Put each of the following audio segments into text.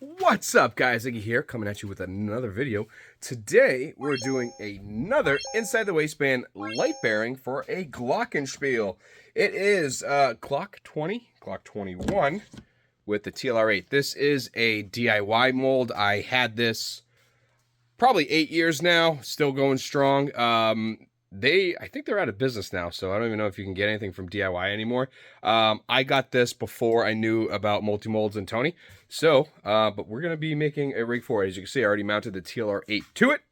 What's up, guys? Iggy here, coming at you with another video. Today, we're doing another Inside the Waistband light bearing for a Glockenspiel. It is Glock 20, Glock 21 with the TLR8. This is a DIY mold. I had this probably 8 years now, still going strong. I think they're out of business now, so I don't even know if you can get anything from DIY anymore. I got this before I knew about multi-molds and Tony. So, but we're going to be making a rig for it. As you can see, I already mounted the TLR8 to it.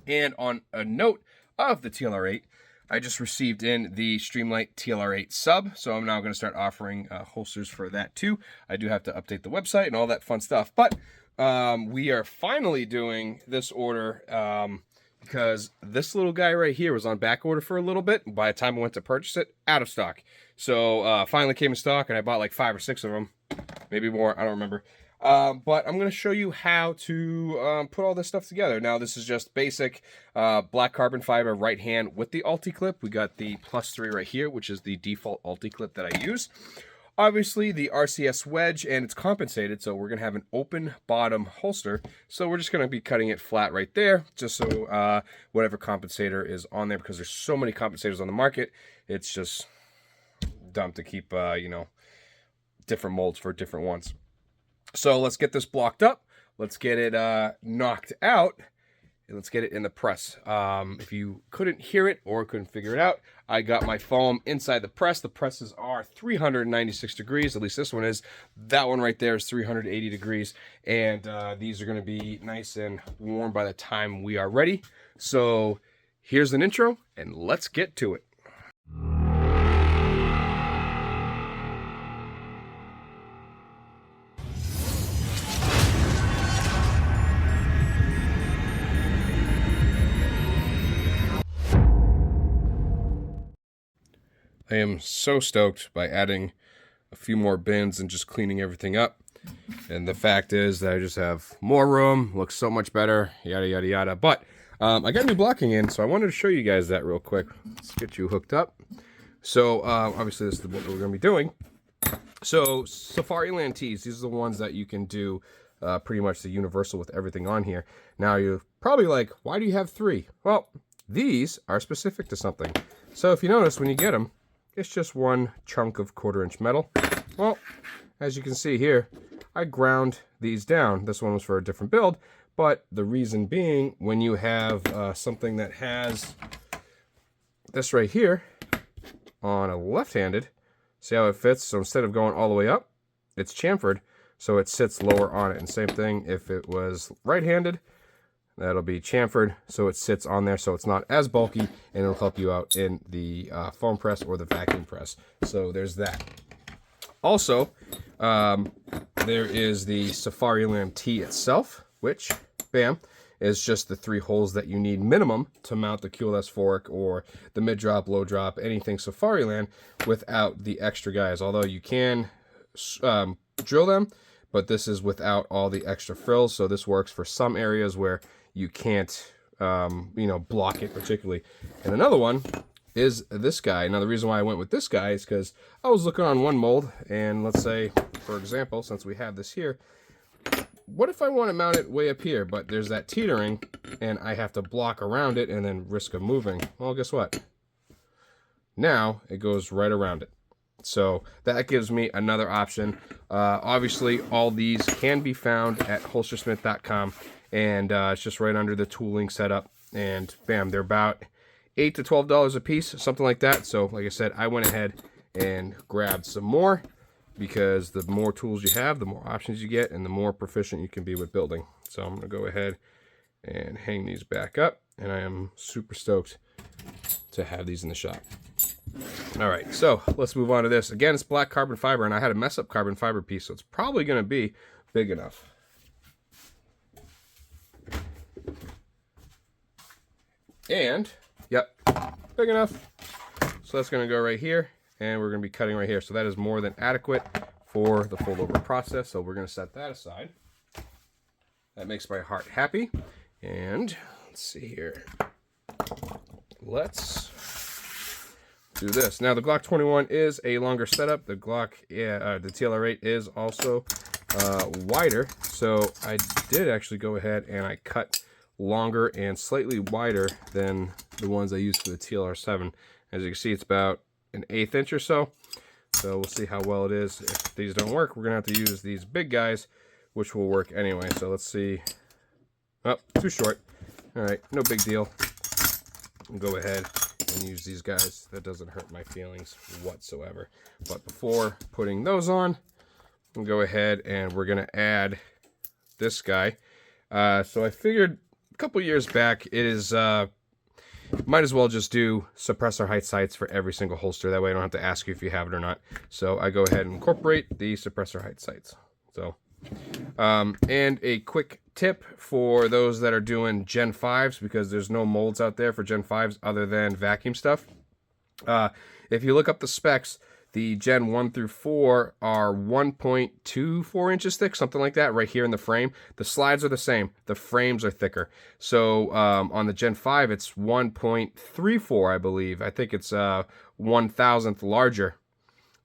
And on a note of the TLR8, I just received in the Streamlight TLR8 sub. So I'm now going to start offering holsters for that too. I do have to update the website and all that fun stuff. But we are finally doing this order because this little guy right here was on back order for a little bit. By the time I went to purchase it, out of stock. So finally came in stock, and I bought like 5 or 6 of them. Maybe more, I don't remember. But I'm going to show you how to put all this stuff together. Now, this is just basic black carbon fiber right hand with the Ulti-Clip. We got the +3 right here, which is the default Ulti-Clip that I use. Obviously, the RCS wedge, and it's compensated, so we're going to have an open bottom holster. So we're just going to be cutting it flat right there, just so whatever compensator is on there, because there's so many compensators on the market, it's just dumb to keep, you know, different molds for different ones. So let's get this blocked up. Let's get it knocked out. And let's get it in the press. If you couldn't hear it or couldn't figure it out, I got my foam inside the press. The presses are 396 degrees. At least this one is. That one right there is 380 degrees. And these are going to be nice and warm by the time we are ready. So here's an intro, and let's get to it. I am so stoked by adding a few more bins and just cleaning everything up. And the fact is that I just have more room, looks so much better, yada, yada, yada. But I got new blocking in, so I wanted to show you guys that real quick. Let's get you hooked up. So obviously this is what we're going to be doing. So Safariland tees, these are the ones that you can do pretty much the universal with everything on here. Now you're probably like, why do you have 3? Well, these are specific to something. So if you notice, when you get them, it's just one chunk of 1/4-inch metal. Well, as you can see here, I ground these down. This one was for a different build, but the reason being, when you have something that has this right here on a left-handed, see how it fits? So instead of going all the way up, it's chamfered, so it sits lower on it. And same thing if it was right-handed, that'll be chamfered, so it sits on there, so it's not as bulky, and it'll help you out in the foam press or the vacuum press. So there's that. Also, there is the Safariland tee itself, which, bam, is just the 3 holes that you need minimum to mount the QLS fork or the mid-drop, low-drop, anything Safariland without the extra guys. Although you can drill them, but this is without all the extra frills, so this works for some areas where you can't, you know, block it particularly. And another one is this guy. Now, the reason why I went with this guy is because I was looking on one mold, and let's say, for example, since we have this here, what if I want to mount it way up here, but there's that teetering, and I have to block around it and then risk of moving? Well, guess what? Now, it goes right around it. So that gives me another option. Obviously, all these can be found at holstersmith.com, and it's just right under the tooling setup. And bam, they're about $8 to $12 a piece, something like that. So like I said, I went ahead and grabbed some more, because the more tools you have, the more options you get, and the more proficient you can be with building. So I'm going to go ahead and hang these back up, and I am super stoked to have these in the shop. All right, so let's move on to this. Again, it's black carbon fiber, and I had a mess up carbon fiber piece, so it's probably going to be big enough. And, yep, big enough. So that's going to go right here, and we're going to be cutting right here. So that is more than adequate for the fold over process, so we're going to set that aside. That makes my heart happy. And let's see here. Let's do this. Now, the Glock 21 is a longer setup. The Glock, the TLR8 is also wider. So I did actually go ahead and I cut longer and slightly wider than the ones I used for the TLR7. As you can see, it's about an 1/8 inch or so. So we'll see how well it is. If these don't work, we're gonna have to use these big guys, which will work anyway. So let's see. Oh, too short. All right, no big deal. I'll go ahead and use these guys. That doesn't hurt my feelings whatsoever. But before putting those on, we'll go ahead and we're gonna add this guy. So I figured a couple years back, it is might as well just do suppressor height sights for every single holster. That way I don't have to ask you if you have it or not. So I go ahead and incorporate the suppressor height sights. So, and a quick tip for those that are doing Gen 5s, because there's no molds out there for Gen 5s other than vacuum stuff. If you look up the specs, the Gen 1 through 4 are 1.24 inches thick, something like that, right here in the frame. The slides are the same. The frames are thicker. So on the Gen 5, it's 1.34, I believe. I think it's 1/1000th larger.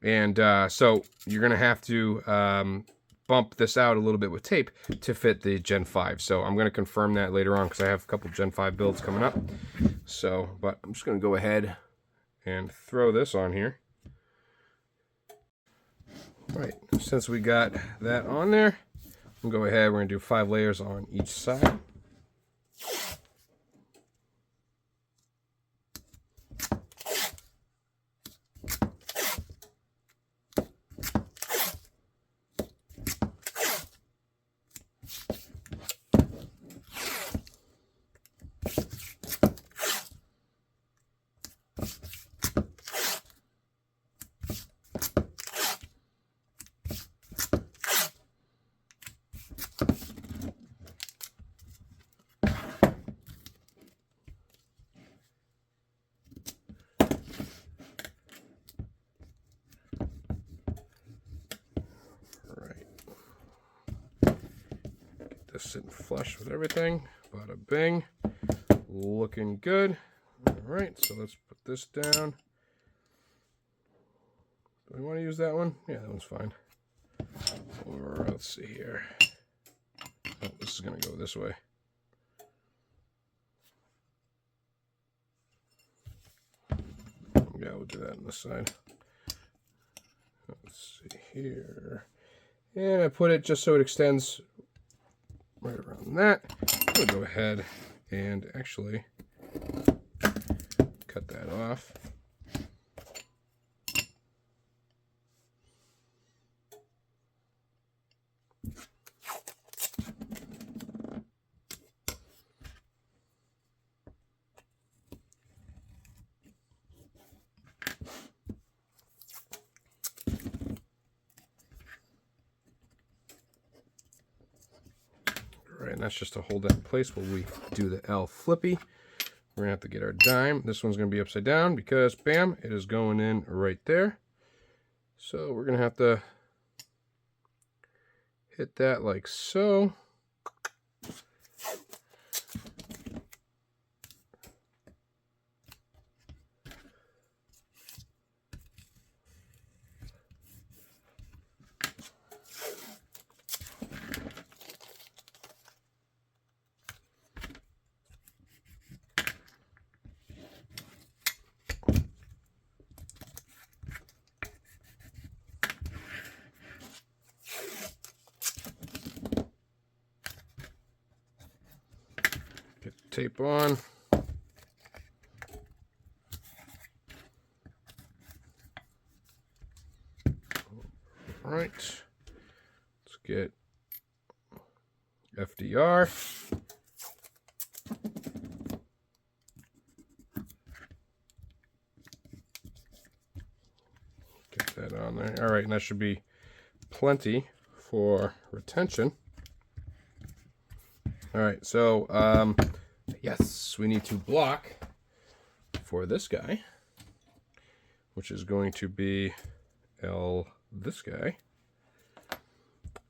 And so you're going to have to bump this out a little bit with tape to fit the Gen 5. So I'm going to confirm that later on because I have a couple Gen 5 builds coming up. So, but I'm just going to go ahead and throw this on here. All right, since we got that on there, we'll go ahead, we're gonna do 5 layers on each side. Sitting flush with everything. Bada bing. Looking good. Alright, so let's put this down. Do we want to use that one? Yeah, that one's fine. Or let's see here. Oh, this is going to go this way. Yeah, we'll do that on this side. Let's see here. And I put it just so it extends right around that. We'll go ahead and actually cut that off. And that's just to hold that in place while we do the L flippy. We're gonna have to get our dime. This one's gonna be upside down because bam, it is going in right there. So we're gonna have to hit that like so. Get the tape on. All right, let's get FDR. Get that on there. All right, and that should be plenty for retention. All right, so yes, we need to block for this guy, which is going to be this guy.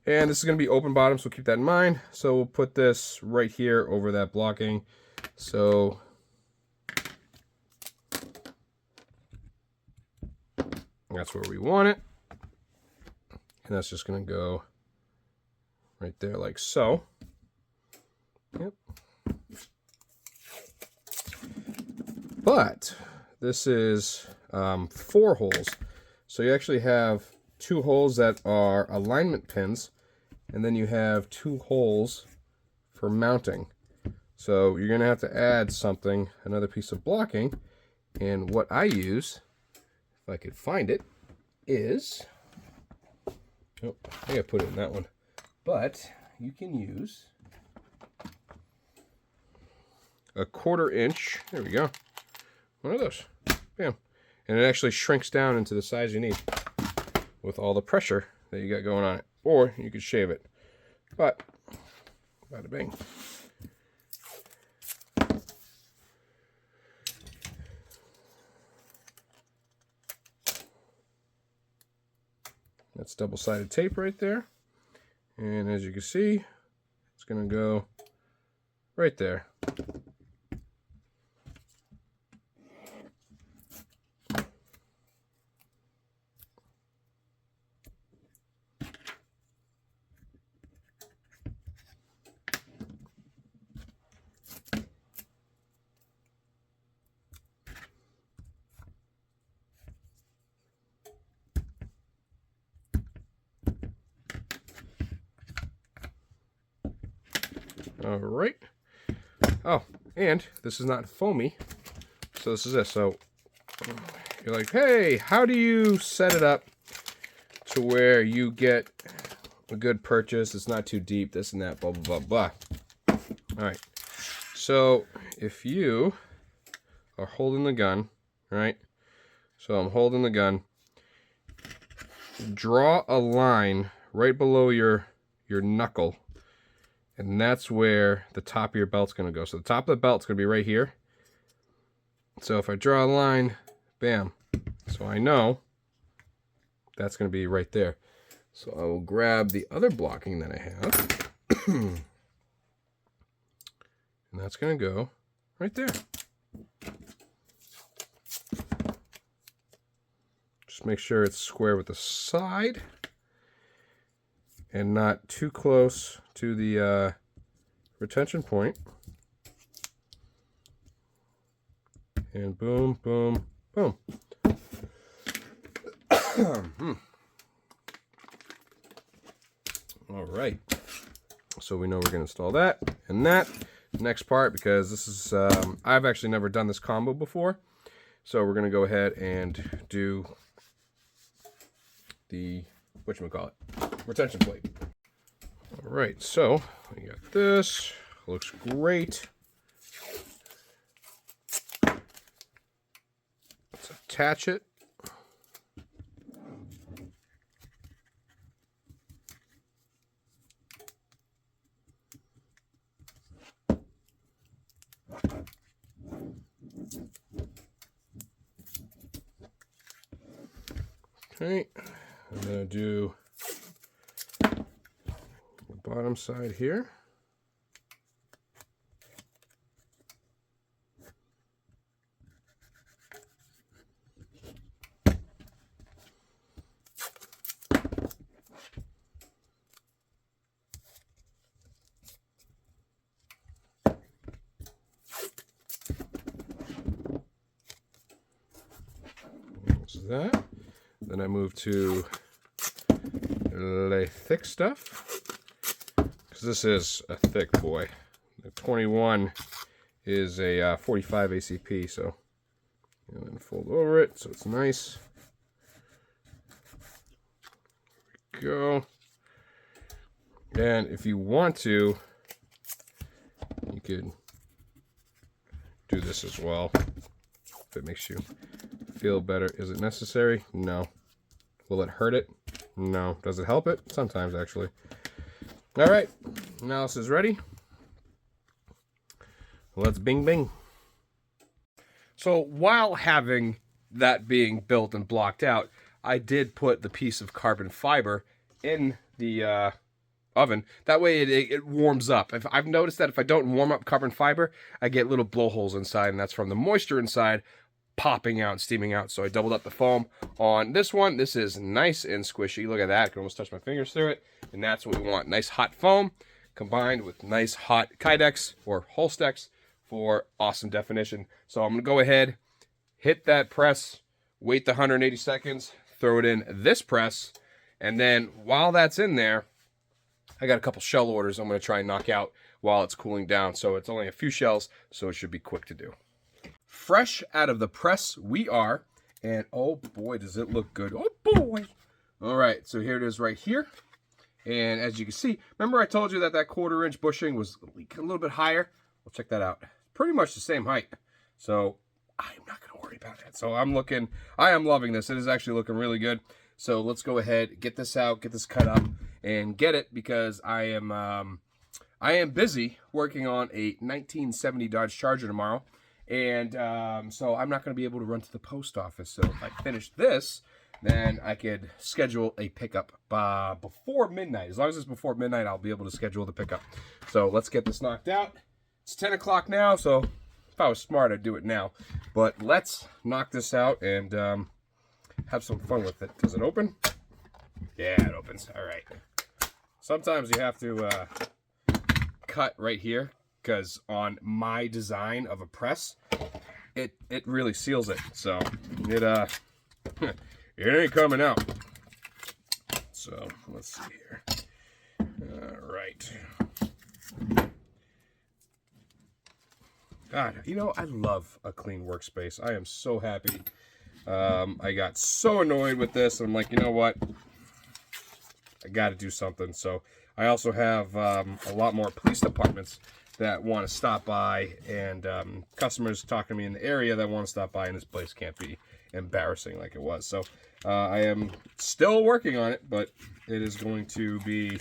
And this is going to be open bottom, so keep that in mind. So we'll put this right here over that blocking. So that's where we want it. And that's just going to go right there like so. Yep. But this is 4 holes. So you actually have 2 holes that are alignment pins, and then you have 2 holes for mounting. So you're going to have to add something, another piece of blocking. And what I use, if I could find it, is... Oh, I think I put it in that one. But you can use a 1/4 inch. There we go. One of those. Bam. And it actually shrinks down into the size you need with all the pressure that you got going on it. Or you could shave it. But, bada bing. That's double-sided tape right there. And as you can see, it's going to go right there. All right. Oh, and this is not foamy. So this is this. So you're like, hey, how do you set it up to where you get a good purchase? It's not too deep, this and that, blah, blah, blah, blah. All right. So if you are holding the gun, right? So I'm holding the gun. Draw a line right below your knuckle. And that's where the top of your belt's going to go. So the top of the belt's going to be right here. So if I draw a line, bam. So I know that's going to be right there. So I will grab the other blocking that I have. And that's going to go right there. Just make sure it's square with the side. And not too close to the retention point. And boom, boom, boom. All right. So we know we're going to install that and that. Next part, because this is, I've actually never done this combo before. So we're going to go ahead and do the, whatchamacallit, retention plate. All right, so we got this. Looks great. Let's attach it. Okay, I'm going to do the bottom side here. That. Then I move to the thick stuff, because this is a thick boy. The 21 is a 45 ACP, so and then fold over it so it's nice. There we go. And if you want to, you could do this as well if it makes you feel better. Is it necessary? No. Will it hurt it? No. Does it help it? Sometimes, actually. All right. Now this is ready. Let's bing bing. So while having that being built and blocked out, I did put the piece of carbon fiber in the oven. That way it warms up. I've noticed that if I don't warm up carbon fiber, I get little blowholes inside, and that's from the moisture inside popping out, steaming out. So I doubled up the foam on this one. This is nice and squishy. Look at that. I can almost touch my fingers through it. and that's what we want. Nice hot foam combined with nice hot Kydex or Holstex for awesome definition. So I'm going to go ahead, hit that press, wait the 180 seconds, throw it in this press, and then while that's in there, I got a couple shell orders I'm going to try and knock out while it's cooling down. So it's only a few shells, so it should be quick to do. Fresh out of the press we are, and oh boy, does it look good. Oh boy. All right, so here it is right here. And as you can see, remember I told you that that 1/4 inch bushing was a little bit higher? Well, check that out. Pretty much the same height. So I'm not going to worry about that. So I am loving this. It is actually looking really good. So let's go ahead, get this out, get this cut up, and get it, because I am busy working on a 1970 Dodge Charger tomorrow. And so I'm not going to be able to run to the post office. So if I finish this, then I could schedule a pickup before midnight. As long as it's before midnight, I'll be able to schedule the pickup. So let's get this knocked out. It's 10 o'clock now, so if I was smart, I'd do it now. But let's knock this out and have some fun with it. Does it open? Yeah, it opens. All right. Sometimes you have to cut right here, because on my design of a press, it really seals it. So it it ain't coming out. So let's see here. All right. God, you know, I love a clean workspace. I am so happy. I got so annoyed with this. I'm like, you know what? I got to do something. So I also have a lot more police departments that want to stop by, and customers talking to me in the area that want to stop by, and this place can't be embarrassing like it was. So I am still working on it, but it is going to be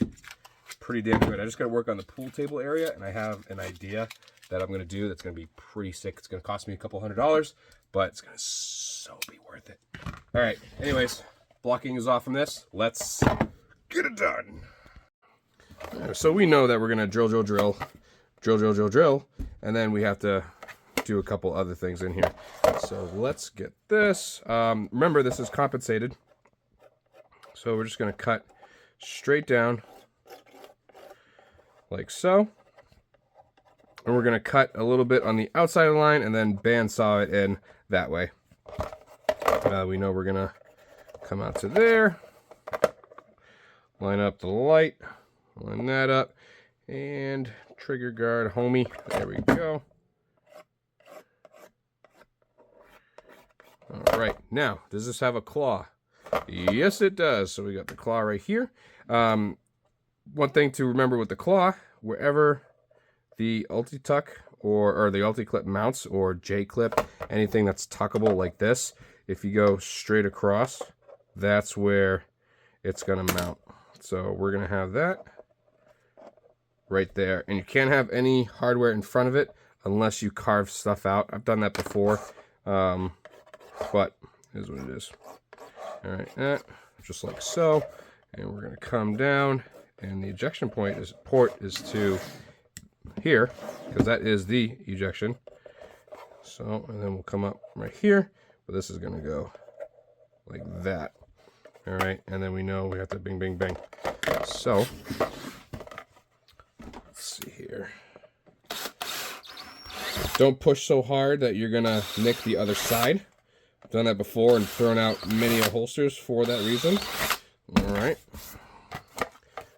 pretty damn good. I just got to work on the pool table area, and I have an idea that I'm going to do that's going to be pretty sick. It's going to cost me a couple $100, but it's going to so be worth it. All right, anyways, blocking is off from this. Let's get it done. So we know that we're going to drill, and then we have to do a couple other things in here. So let's get this. Remember, this is compensated. So we're just going to cut straight down like so. And we're going to cut a little bit on the outside of the line and then bandsaw it in that way. We know we're going to come out to there. Line up the light. Line that up. And trigger guard, homie. There we go. All right. Now, does this have a claw? Yes, it does. So we got the claw right here. One thing to remember with the claw, wherever the ulti-tuck or the ulti-clip mounts, or J-clip, anything that's tuckable like this, if you go straight across, that's where it's going to mount. So we're going to have that right there. And you can't have any hardware in front of it unless you carve stuff out. I've done that before, but here's what it is. All right, that just like so. And we're going to come down, and the ejection port is to here, because that is the ejection. So, and then we'll come up right here, but this is going to go like that. All right, and then we know we have to bing, bing, bang. So, let's see here. Don't push so hard that you're going to nick the other side. I've done that before and thrown out many holsters for that reason. All right.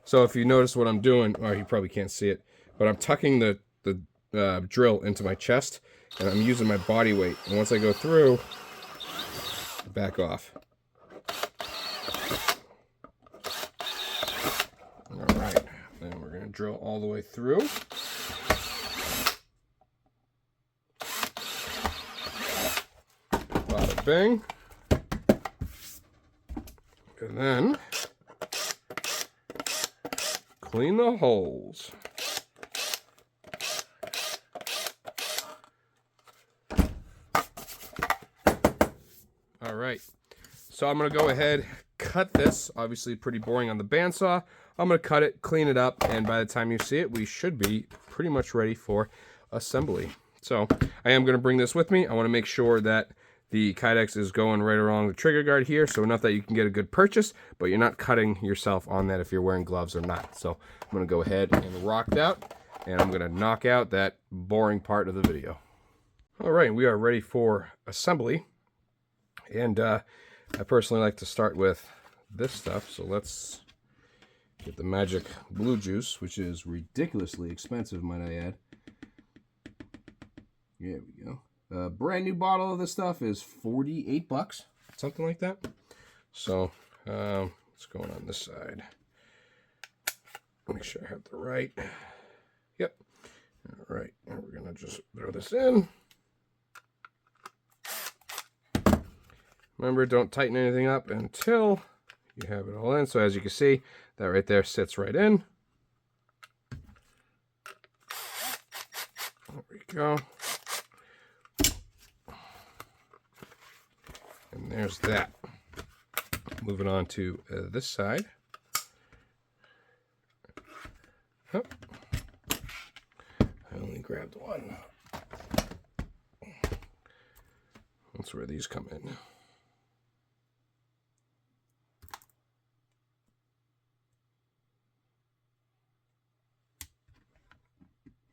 So if you notice what I'm doing, or you probably can't see it, but I'm tucking the drill into my chest, and I'm using my body weight. And once I go through, back off. All right. Then we're going to drill all the way through. Bada bing. And then clean the holes. All right, so I'm gonna go ahead, cut this. Obviously pretty boring on the bandsaw. I'm gonna cut it, clean it up, and by the time you see it, we should be pretty much ready for assembly. So I am gonna bring this with me. I wanna make sure that The Kydex is going right along the trigger guard here, so enough that you can get a good purchase, but you're not cutting yourself on that if you're wearing gloves or not. So I'm going to go ahead and rock that, and I'm going to knock out that boring part of the video. All right, we are ready for assembly, and I personally like to start with this stuff, so let's get the magic blue juice, which is ridiculously expensive, might I add. There we go. A brand new bottle of this stuff is 48 bucks, something like that. So let's go on this side. Make sure I have the right. Yep. All right, and we're gonna just throw this in. Remember, don't tighten anything up until you have it all in. So as you can see, that right there sits right in. There we go. And there's that. Moving on to this side. Oh. I only grabbed one. That's where these come in.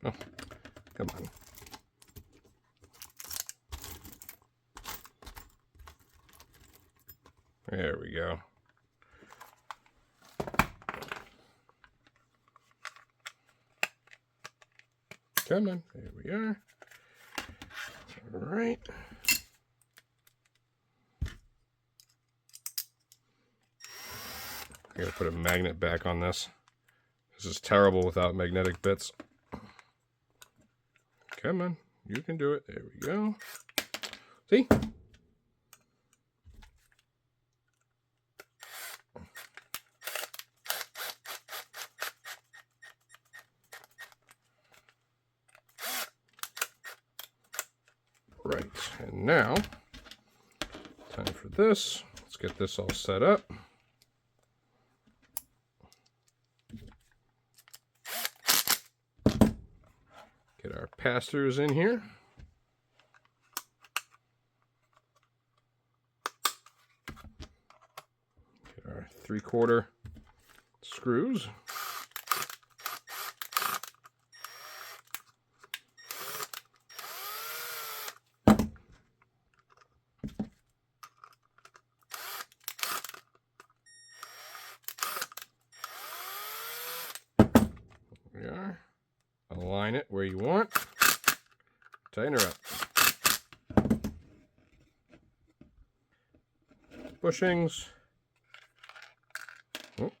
Oh, come on. There we go. Come on. There we are. All right. I gotta put a magnet back on this. This is terrible without magnetic bits. Come on. You can do it. There we go. See? Right, and now, time for this. Let's get this all set up. Get our pass-throughs in here. Get our 3/4 screws. Align it where you want. Tighten her up. Bushings. Oh.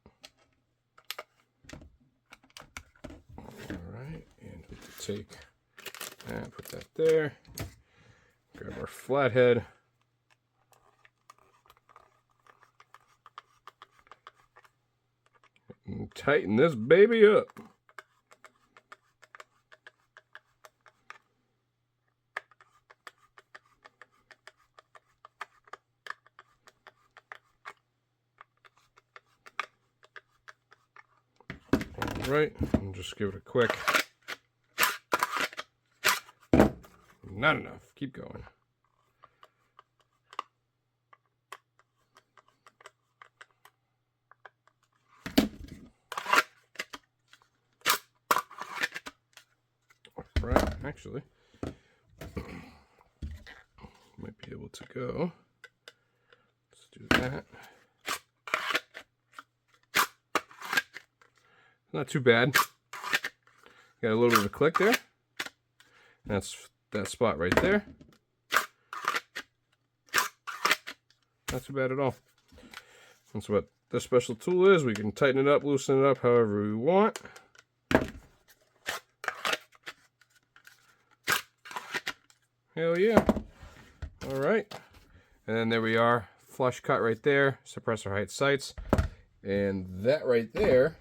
Alright, and we can take and put that there. Grab our flathead. And tighten this baby up. Right, and just give it a quick. Not enough. Keep going. Right, actually, might be able to go. Let's do that. Not too bad. Got a little bit of a click there. That's that spot right there. Not too bad at all. That's what this special tool is. We can tighten it up, loosen it up however we want. Hell yeah. All right. And then there we are. Flush cut right there. Suppressor height sights. And that right there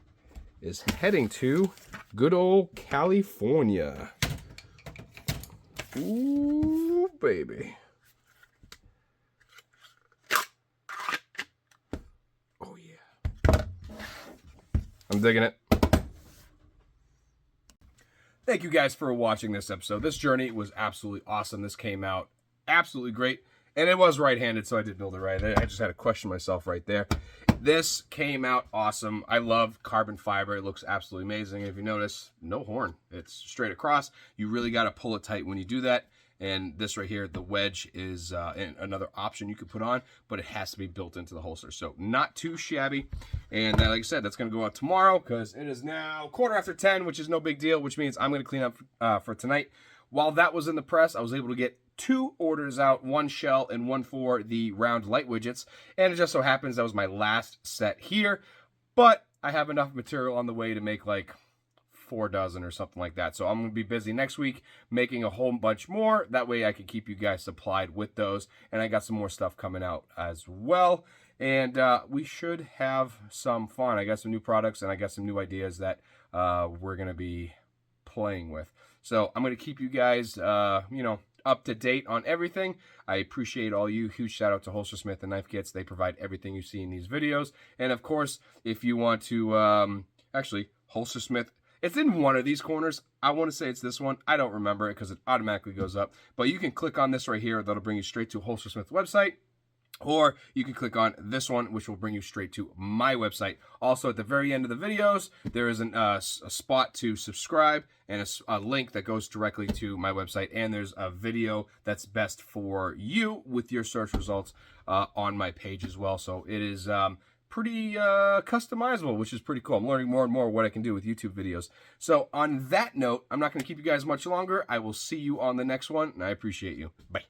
is heading to good old California. Ooh, baby. Oh, yeah. I'm digging it. Thank you guys for watching this episode. This journey was absolutely awesome. This came out absolutely great. And it was right-handed, so I did build it right. I just had to question myself right there. This came out awesome. I love carbon fiber. It looks absolutely amazing. If you notice, no horn. It's straight across. You really got to pull it tight when you do that. And this right here, the wedge is another option you could put on, but it has to be built into the holster. So not too shabby. And like I said, that's going to go out tomorrow because it is now 10:15, which is no big deal, which means I'm going to clean up for tonight. While that was in the press, I was able to get 2 orders out, 1 shell and 1 for the round light widgets. And it just so happens that was my last set here, but I have enough material on the way to make like 4 dozen or something like that. So I'm going to be busy next week making a whole bunch more. That way I can keep you guys supplied with those. And I got some more stuff coming out as well. And we should have some fun. I got some new products and I got some new ideas that we're going to be playing with. So I'm going to keep you guys, you know, up to date on everything. I appreciate all you. Huge shout out to Holstersmith and Knife Kits. They provide everything you see in these videos. And of course, if you want to, actually, Holstersmith, it's in one of these corners. I want to say it's this one. I don't remember it because it automatically goes up. But you can click on this right here. That'll bring you straight to Holstersmith website. Or you can click on this one, which will bring you straight to my website. Also, at the very end of the videos, there is a spot to subscribe and a link that goes directly to my website. And there's a video that's best for you with your search results on my page as well. So it is pretty customizable, which is pretty cool. I'm learning more and more what I can do with YouTube videos. So on that note, I'm not going to keep you guys much longer. I will see you on the next one, and I appreciate you. Bye.